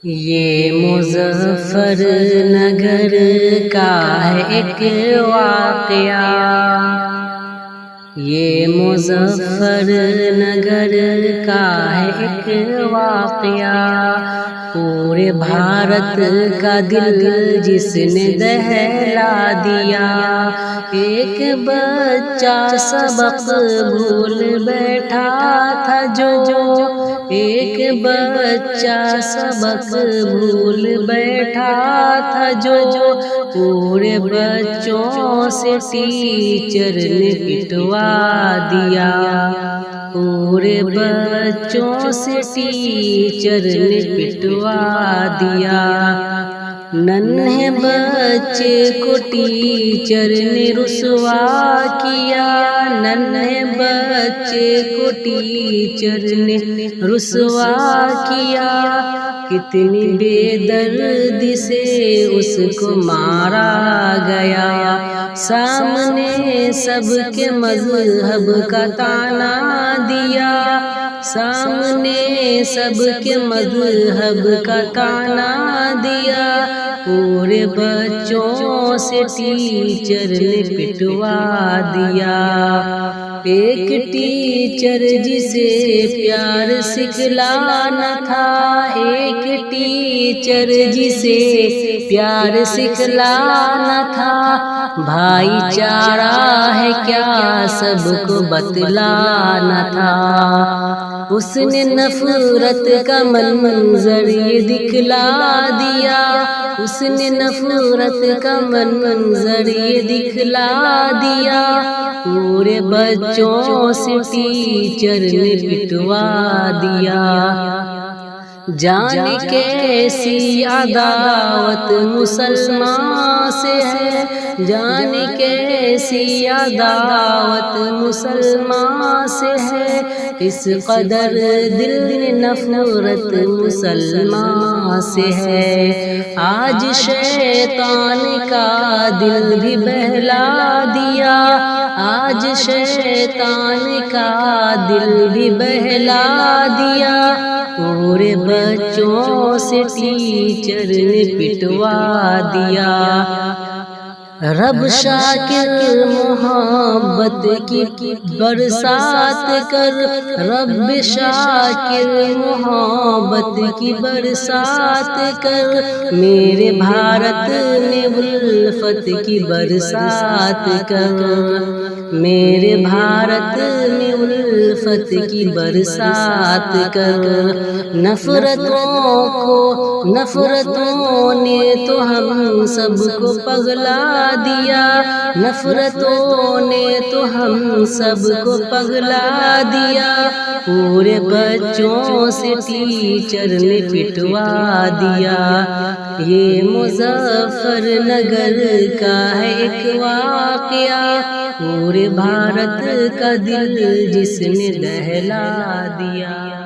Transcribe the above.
یہ مظفر نگر کا ہے ایک واقعہ، یہ مظفر نگر کا ہے ایک واقعہ، پورے بھارت کا دل جس نے دہلا دیا۔ ایک بچہ سبق بھول بیٹھا تھا جو، ایک بچہ سبق بھول بیٹھا تھا جو، پورے بچوں سے ٹیچر نے پٹوا دیا، پورے بچوں سے ٹیچر نے پٹوا دیا۔ ننھے بچے کو ٹیچر نے رسوا کیا، ننھے بچے کو ٹیچر نے رسوا کیا۔ کتنی بے دردی سے اس کو مارا گیا، سامنے سب کے مذہب کا طعنہ دیا، سامنے سب کے مذہب کا طعنہ دیا۔ پورے بچوں سے ٹیچر نے پٹوا دیا۔ ایک ٹیچر جسے پیار سکھلانا تھا، ایک ٹیچر جسے پیار سکھلانا تھا، بھائی چارہ ہے کیا سب کو بتلانا تھا۔ اس نے نفرت کا منظر یہ دکھلا دیا، اس نے نفرت کا منظر یہ دکھلا دیا۔ پورے بچوں سے ٹیچر نے پٹوا دیا۔ جانے کیسی عداوت مسلمان سے ہے، جانے کیسی عداوت مسلمان سے ہے، اس قدر دل میں نفرت مسلمان سے ہے۔ آج شیطان کا دل بھی بہلا دیا، آج شیطان کا دل بھی بہلا دیا۔ پورے بچوں سے ٹیچر نے پٹوا دیا۔ رب شاکر محبت کی برسات کر، رب شاکر محبت کی برسات کر، میرے بھارت میں الفت کی برسات کر، میرے بھارت میں الفت کی برسات کر۔ نفرتوں نے تو ہم سب کو پگلا دیا، نفرتوں نے تو ہم سب کو پگلا دیا۔ پورے بچوں سے ٹیچر نے پٹوا دیا۔ یہ مظفر نگر کا ہے ایک واقعہ، پورے بھارت کا دل جس نے دہلا دیا۔